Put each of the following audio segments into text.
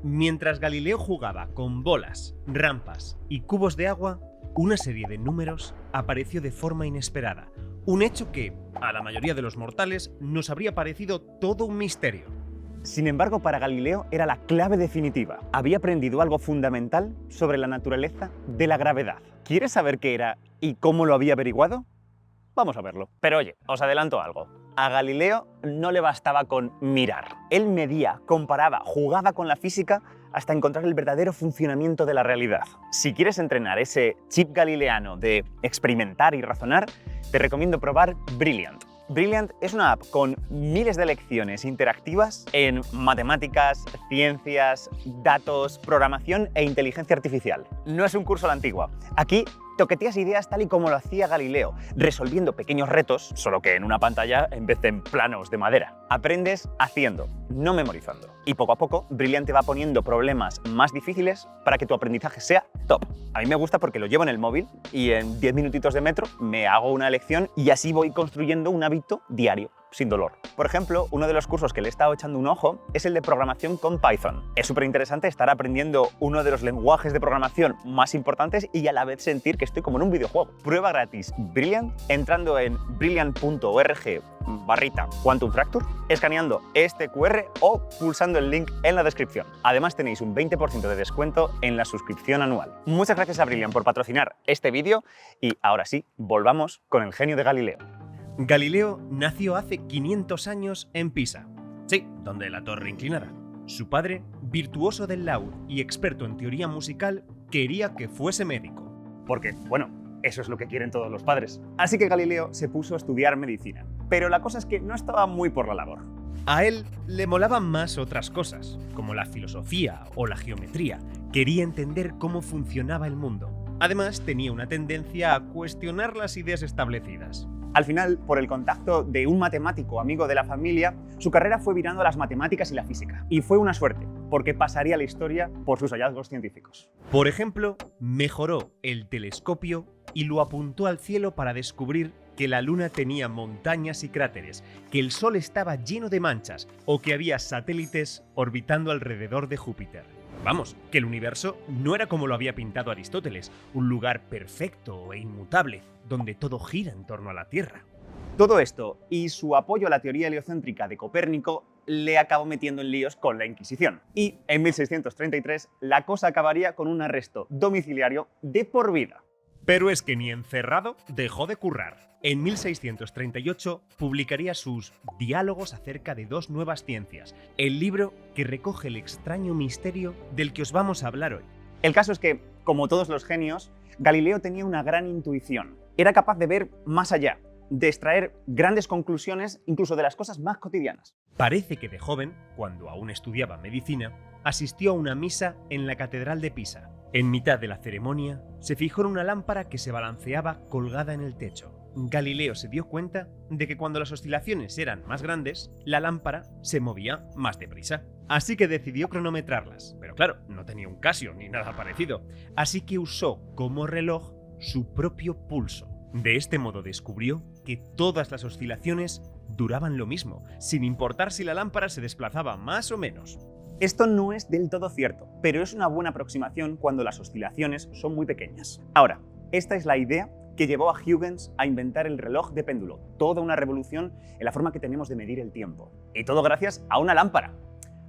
Mientras Galileo jugaba con bolas, rampas y cubos de agua, una serie de números apareció de forma inesperada. Un hecho que, a la mayoría de los mortales, nos habría parecido todo un misterio. Sin embargo, para Galileo era la clave definitiva. Había aprendido algo fundamental sobre la naturaleza de la gravedad. ¿Quieres saber qué era y cómo lo había averiguado? Vamos a verlo. Pero oye, os adelanto algo. A Galileo no le bastaba con mirar. Él medía, comparaba, jugaba con la física hasta encontrar el verdadero funcionamiento de la realidad. Si quieres entrenar ese chip galileano de experimentar y razonar, te recomiendo probar Brilliant. Brilliant es una app con miles de lecciones interactivas en matemáticas, ciencias, datos, programación e inteligencia artificial. No es un curso a la antigua. Aquí toqueteas ideas tal y como lo hacía Galileo, resolviendo pequeños retos, solo que en una pantalla en vez de en planos de madera. Aprendes haciendo, no memorizando. Y poco a poco, Brilliant te va poniendo problemas más difíciles para que tu aprendizaje sea top. A mí me gusta porque lo llevo en el móvil y en 10 minutitos de metro me hago una lección y así voy construyendo un hábito diario, sin dolor. Por ejemplo, uno de los cursos que le he estado echando un ojo es el de programación con Python. Es súper interesante estar aprendiendo uno de los lenguajes de programación más importantes y a la vez sentir que estoy como en un videojuego. Prueba gratis Brilliant entrando en brilliant.org/Quantum Fracture, escaneando este QR o pulsando el link en la descripción. Además tenéis un 20% de descuento en la suscripción anual. Muchas gracias a Brilliant por patrocinar este vídeo y ahora sí, volvamos con el genio de Galileo. Galileo nació hace 500 años en Pisa, sí, donde la torre inclinada. Su padre, virtuoso del laúd y experto en teoría musical, quería que fuese médico. Porque, bueno, eso es lo que quieren todos los padres. Así que Galileo se puso a estudiar medicina. Pero la cosa es que no estaba muy por la labor. A él le molaban más otras cosas, como la filosofía o la geometría. Quería entender cómo funcionaba el mundo. Además, tenía una tendencia a cuestionar las ideas establecidas. Al final, por el contacto de un matemático amigo de la familia, su carrera fue virando a las matemáticas y la física. Y fue una suerte, porque pasaría a la historia por sus hallazgos científicos. Por ejemplo, mejoró el telescopio y lo apuntó al cielo para descubrir que la Luna tenía montañas y cráteres, que el Sol estaba lleno de manchas o que había satélites orbitando alrededor de Júpiter. Vamos, que el universo no era como lo había pintado Aristóteles, un lugar perfecto e inmutable, donde todo gira en torno a la Tierra. Todo esto y su apoyo a la teoría heliocéntrica de Copérnico le acabó metiendo en líos con la Inquisición. Y en 1633 la cosa acabaría con un arresto domiciliario de por vida. Pero es que ni encerrado dejó de currar. En 1638 publicaría sus Diálogos acerca de dos nuevas ciencias, el libro que recoge el extraño misterio del que os vamos a hablar hoy. El caso es que, como todos los genios, Galileo tenía una gran intuición. Era capaz de ver más allá, de extraer grandes conclusiones incluso de las cosas más cotidianas. Parece que de joven, cuando aún estudiaba medicina, asistió a una misa en la Catedral de Pisa. En mitad de la ceremonia, se fijó en una lámpara que se balanceaba colgada en el techo. Galileo se dio cuenta de que cuando las oscilaciones eran más grandes, la lámpara se movía más deprisa. Así que decidió cronometrarlas. Pero claro, no tenía un Casio ni nada parecido. Así que usó como reloj su propio pulso. De este modo descubrió que todas las oscilaciones duraban lo mismo, sin importar si la lámpara se desplazaba más o menos. Esto no es del todo cierto, pero es una buena aproximación cuando las oscilaciones son muy pequeñas. Ahora, esta es la idea que llevó a Huygens a inventar el reloj de péndulo, toda una revolución en la forma que tenemos de medir el tiempo. Y todo gracias a una lámpara.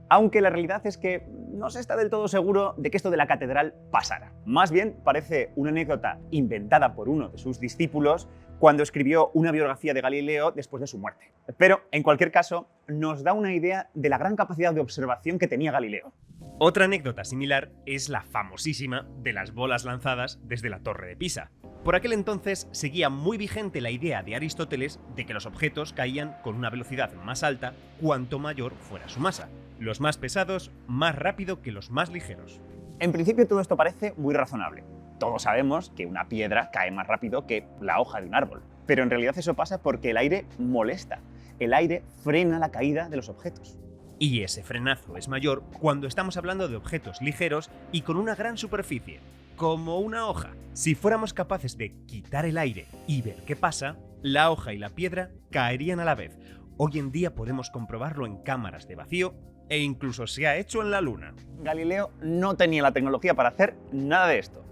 Aunque la realidad es que no se está del todo seguro de que esto de la catedral pasara. Más bien parece una anécdota inventada por uno de sus discípulos cuando escribió una biografía de Galileo después de su muerte. Pero, en cualquier caso, nos da una idea de la gran capacidad de observación que tenía Galileo. Otra anécdota similar es la famosísima de las bolas lanzadas desde la Torre de Pisa. Por aquel entonces seguía muy vigente la idea de Aristóteles de que los objetos caían con una velocidad más alta cuanto mayor fuera su masa. Los más pesados más rápido que los más ligeros. En principio todo esto parece muy razonable. Todos sabemos que una piedra cae más rápido que la hoja de un árbol. Pero en realidad eso pasa porque el aire molesta. El aire frena la caída de los objetos. Y ese frenazo es mayor cuando estamos hablando de objetos ligeros y con una gran superficie, como una hoja. Si fuéramos capaces de quitar el aire y ver qué pasa, la hoja y la piedra caerían a la vez. Hoy en día podemos comprobarlo en cámaras de vacío e incluso se ha hecho en la Luna. Galileo no tenía la tecnología para hacer nada de esto.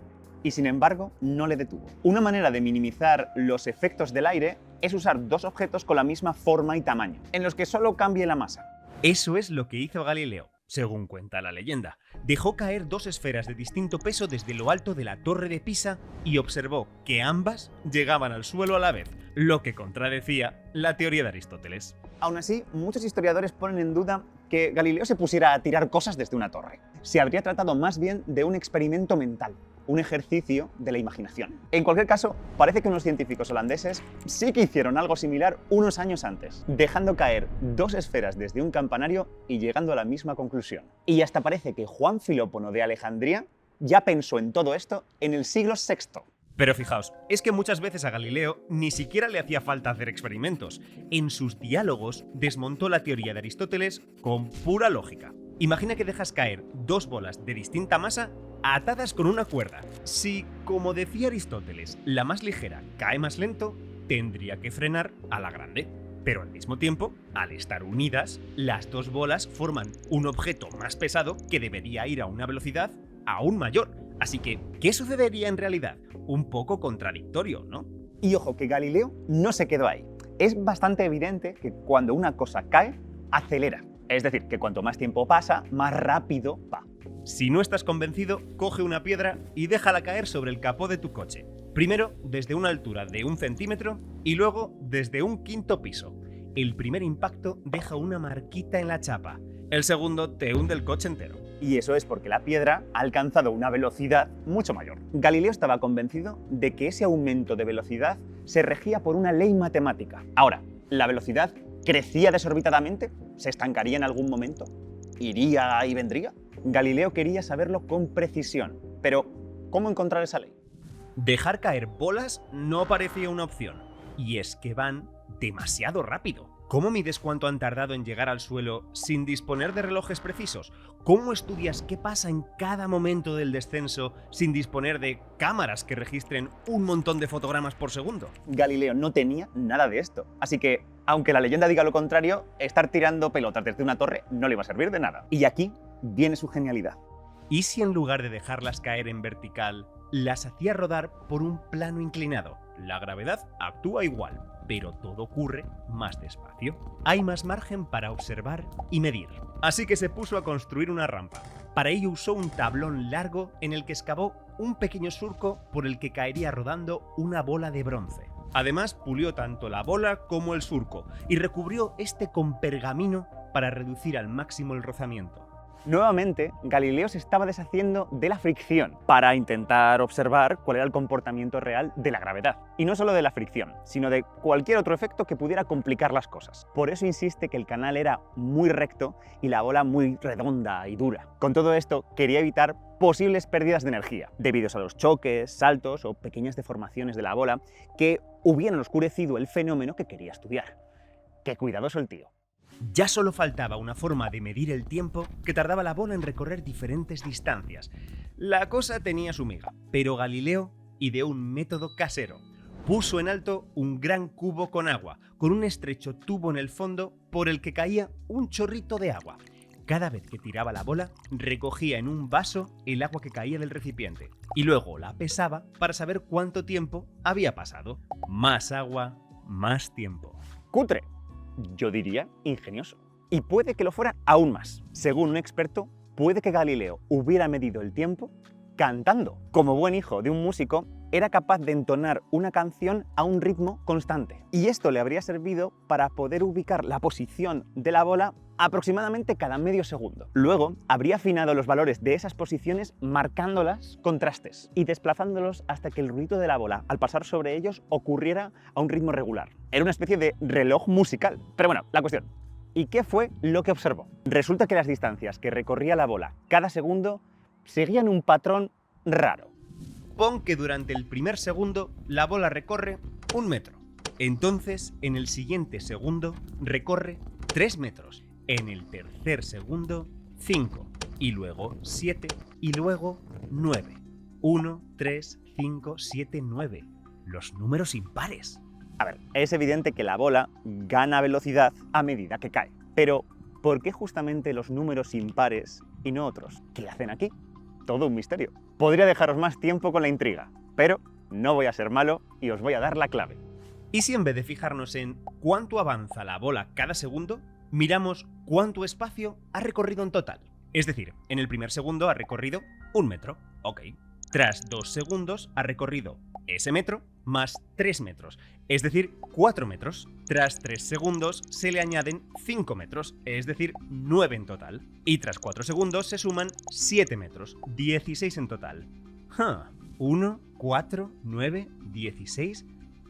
Y sin embargo, no le detuvo. Una manera de minimizar los efectos del aire es usar dos objetos con la misma forma y tamaño, en los que solo cambie la masa. Eso es lo que hizo Galileo. Según cuenta la leyenda, dejó caer dos esferas de distinto peso desde lo alto de la Torre de Pisa y observó que ambas llegaban al suelo a la vez, lo que contradecía la teoría de Aristóteles. Aún así, muchos historiadores ponen en duda que Galileo se pusiera a tirar cosas desde una torre. Se habría tratado más bien de un experimento mental, un ejercicio de la imaginación. En cualquier caso, parece que unos científicos holandeses sí que hicieron algo similar unos años antes, dejando caer dos esferas desde un campanario y llegando a la misma conclusión. Y hasta parece que Juan Filópono de Alejandría ya pensó en todo esto en el siglo VI. Pero fijaos, es que muchas veces a Galileo ni siquiera le hacía falta hacer experimentos. En sus diálogos desmontó la teoría de Aristóteles con pura lógica. Imagina que dejas caer dos bolas de distinta masa atadas con una cuerda. Si, como decía Aristóteles, la más ligera cae más lento, tendría que frenar a la grande. Pero al mismo tiempo, al estar unidas, las dos bolas forman un objeto más pesado que debería ir a una velocidad aún mayor. Así que, ¿qué sucedería en realidad? Un poco contradictorio, ¿no? Y ojo, que Galileo no se quedó ahí. Es bastante evidente que cuando una cosa cae, acelera. Es decir, que cuanto más tiempo pasa, más rápido va. Si no estás convencido, coge una piedra y déjala caer sobre el capó de tu coche. Primero desde una altura de 1 centímetro y luego desde un 5.º piso. El primer impacto deja una marquita en la chapa. El segundo te hunde el coche entero. Y eso es porque la piedra ha alcanzado una velocidad mucho mayor. Galileo estaba convencido de que ese aumento de velocidad se regía por una ley matemática. Ahora, ¿la velocidad crecía desorbitadamente? ¿Se estancaría en algún momento? ¿Iría y vendría? Galileo quería saberlo con precisión. Pero, ¿cómo encontrar esa ley? Dejar caer bolas no parecía una opción. Y es que van demasiado rápido. ¿Cómo mides cuánto han tardado en llegar al suelo sin disponer de relojes precisos? ¿Cómo estudias qué pasa en cada momento del descenso sin disponer de cámaras que registren un montón de fotogramas por segundo? Galileo no tenía nada de esto. Así que, aunque la leyenda diga lo contrario, estar tirando pelotas desde una torre no le iba a servir de nada. Y aquí viene su genialidad. ¿Y si en lugar de dejarlas caer en vertical, las hacía rodar por un plano inclinado? La gravedad actúa igual, pero todo ocurre más despacio. Hay más margen para observar y medir. Así que se puso a construir una rampa. Para ello usó un tablón largo en el que excavó un pequeño surco por el que caería rodando una bola de bronce. Además, pulió tanto la bola como el surco y recubrió este con pergamino para reducir al máximo el rozamiento. Nuevamente, Galileo se estaba deshaciendo de la fricción para intentar observar cuál era el comportamiento real de la gravedad. Y no solo de la fricción, sino de cualquier otro efecto que pudiera complicar las cosas. Por eso insiste que el canal era muy recto y la bola muy redonda y dura. Con todo esto, quería evitar posibles pérdidas de energía, debido a los choques, saltos o pequeñas deformaciones de la bola que hubieran oscurecido el fenómeno que quería estudiar. ¡Qué cuidadoso el tío! Ya solo faltaba una forma de medir el tiempo que tardaba la bola en recorrer diferentes distancias. La cosa tenía su miga, pero Galileo ideó un método casero. Puso en alto un gran cubo con agua, con un estrecho tubo en el fondo por el que caía un chorrito de agua. Cada vez que tiraba la bola, recogía en un vaso el agua que caía del recipiente y luego la pesaba para saber cuánto tiempo había pasado. Más agua, más tiempo. ¡Cutre! Yo diría ingenioso. Y puede que lo fuera aún más. Según un experto, puede que Galileo hubiera medido el tiempo cantando. Como buen hijo de un músico, era capaz de entonar una canción a un ritmo constante. Y esto le habría servido para poder ubicar la posición de la bola aproximadamente cada medio segundo. Luego, habría afinado los valores de esas posiciones marcándolas con trastes y desplazándolos hasta que el ruido de la bola, al pasar sobre ellos, ocurriera a un ritmo regular. Era una especie de reloj musical. Pero bueno, la cuestión. ¿Y qué fue lo que observó? Resulta que las distancias que recorría la bola cada segundo seguían un patrón raro. Pon que durante el primer segundo la bola recorre 1 metro. Entonces, en el siguiente segundo recorre 3 metros. En el tercer segundo, 5. Y luego 7. Y luego 9. 1, 3, 5, 7, 9. Los números impares. A ver, es evidente que la bola gana velocidad a medida que cae. Pero, ¿por qué justamente los números impares y no otros? ¿Qué hacen aquí? Todo un misterio. Podría dejaros más tiempo con la intriga, pero no voy a ser malo y os voy a dar la clave. ¿Y si en vez de fijarnos en cuánto avanza la bola cada segundo, miramos cuánto espacio ha recorrido en total? Es decir, en el primer segundo ha recorrido 1 metro. Ok. Tras 2 segundos ha recorrido ese metro más 3 metros, es decir, 4 metros. Tras 3 segundos se le añaden 5 metros, es decir, 9 en total. Y tras 4 segundos se suman 7 metros, 16 en total. 1, 4, 9, 16...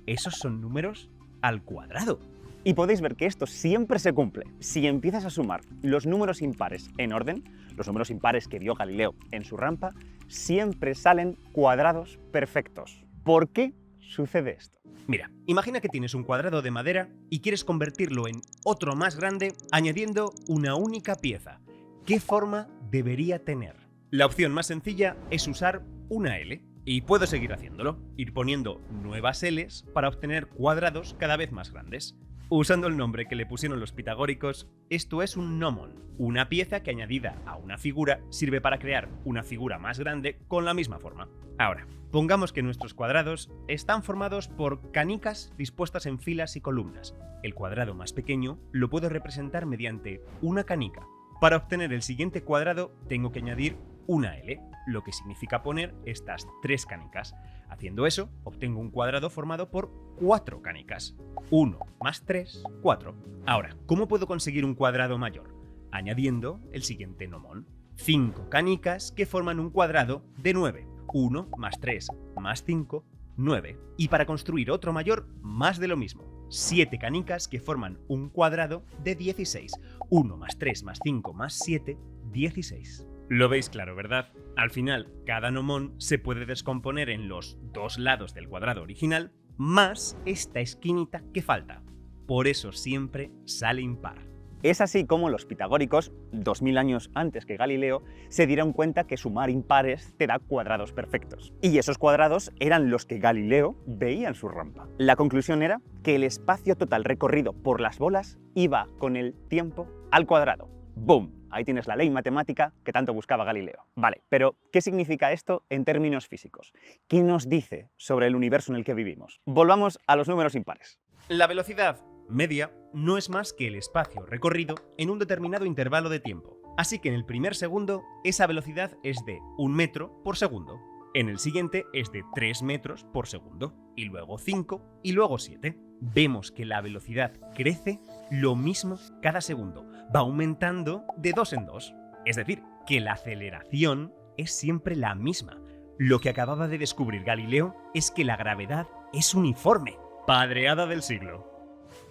Esos son números al cuadrado. Y podéis ver que esto siempre se cumple. Si empiezas a sumar los números impares en orden, los números impares que vio Galileo en su rampa, siempre salen cuadrados perfectos. ¿Por qué sucede esto? Mira, imagina que tienes un cuadrado de madera y quieres convertirlo en otro más grande añadiendo una única pieza. ¿Qué forma debería tener? La opción más sencilla es usar una L. Y puedo seguir haciéndolo, ir poniendo nuevas L's para obtener cuadrados cada vez más grandes. Usando el nombre que le pusieron los pitagóricos, esto es un gnomon, una pieza que añadida a una figura sirve para crear una figura más grande con la misma forma. Ahora, pongamos que nuestros cuadrados están formados por canicas dispuestas en filas y columnas. El cuadrado más pequeño lo puedo representar mediante una canica. Para obtener el siguiente cuadrado tengo que añadir una L, lo que significa poner estas 3 canicas. Haciendo eso, obtengo un cuadrado formado por 4 canicas. 1 más 3, 4. Ahora, ¿cómo puedo conseguir un cuadrado mayor? Añadiendo el siguiente gnomon. 5 canicas que forman un cuadrado de 9. 1 más 3 más 5, 9. Y para construir otro mayor, más de lo mismo. 7 canicas que forman un cuadrado de 16. 1 más 3 más 5 más 7, 16. Lo veis claro, ¿verdad? Al final, cada gnomon se puede descomponer en los 2 lados del cuadrado original, más esta esquinita que falta. Por eso siempre sale impar. Es así como los pitagóricos, 2000 años antes que Galileo, se dieron cuenta que sumar impares te da cuadrados perfectos. Y esos cuadrados eran los que Galileo veía en su rampa. La conclusión era que el espacio total recorrido por las bolas iba con el tiempo al cuadrado. ¡Boom! Ahí tienes la ley matemática que tanto buscaba Galileo. Vale, pero ¿qué significa esto en términos físicos? ¿Qué nos dice sobre el universo en el que vivimos? Volvamos a los números impares. La velocidad media no es más que el espacio recorrido en un determinado intervalo de tiempo. Así que en el primer segundo, esa velocidad es de 1 metro por segundo. En el siguiente es de 3 metros por segundo, y luego 5, y luego 7. Vemos que la velocidad crece lo mismo cada segundo, va aumentando de 2 en 2. Es decir, que la aceleración es siempre la misma. Lo que acababa de descubrir Galileo es que la gravedad es uniforme. Padreada del siglo.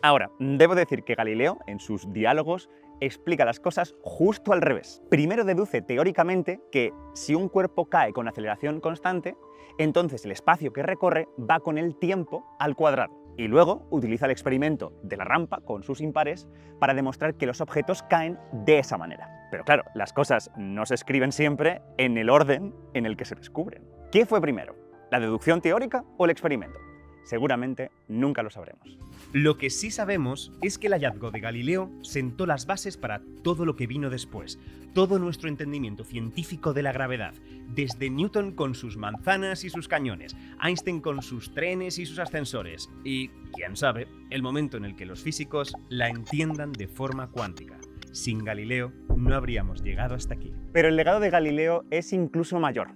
Ahora, debo decir que Galileo, en sus diálogos, explica las cosas justo al revés. Primero deduce teóricamente que si un cuerpo cae con aceleración constante, entonces el espacio que recorre va con el tiempo al cuadrado. Y luego utiliza el experimento de la rampa con sus impares para demostrar que los objetos caen de esa manera. Pero claro, las cosas no se escriben siempre en el orden en el que se descubren. ¿Qué fue primero? ¿La deducción teórica o el experimento? Seguramente nunca lo sabremos. Lo que sí sabemos es que el hallazgo de Galileo sentó las bases para todo lo que vino después, todo nuestro entendimiento científico de la gravedad, desde Newton con sus manzanas y sus cañones, Einstein con sus trenes y sus ascensores, y, quién sabe, el momento en el que los físicos la entiendan de forma cuántica. Sin Galileo no habríamos llegado hasta aquí. Pero el legado de Galileo es incluso mayor.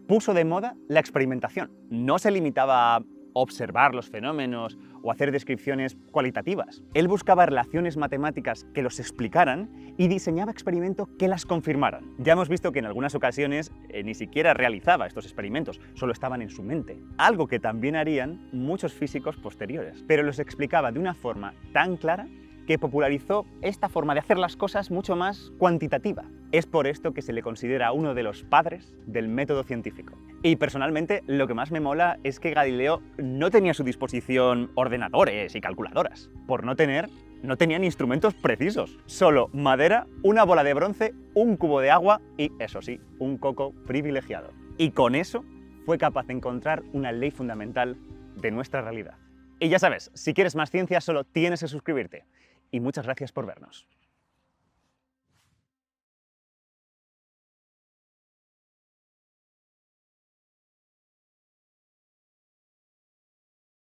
Puso de moda la experimentación. No se limitaba a observar los fenómenos o hacer descripciones cualitativas. Él buscaba relaciones matemáticas que los explicaran y diseñaba experimentos que las confirmaran. Ya hemos visto que en algunas ocasiones ni siquiera realizaba estos experimentos, solo estaban en su mente, algo que también harían muchos físicos posteriores, pero los explicaba de una forma tan clara que popularizó esta forma de hacer las cosas mucho más cuantitativa. Es por esto que se le considera uno de los padres del método científico. Y personalmente lo que más me mola es que Galileo no tenía a su disposición ordenadores y calculadoras. Por no tenían instrumentos precisos. Solo madera, una bola de bronce, un cubo de agua y, eso sí, un coco privilegiado. Y con eso fue capaz de encontrar una ley fundamental de nuestra realidad. Y ya sabes, si quieres más ciencia solo tienes que suscribirte. Y muchas gracias por vernos.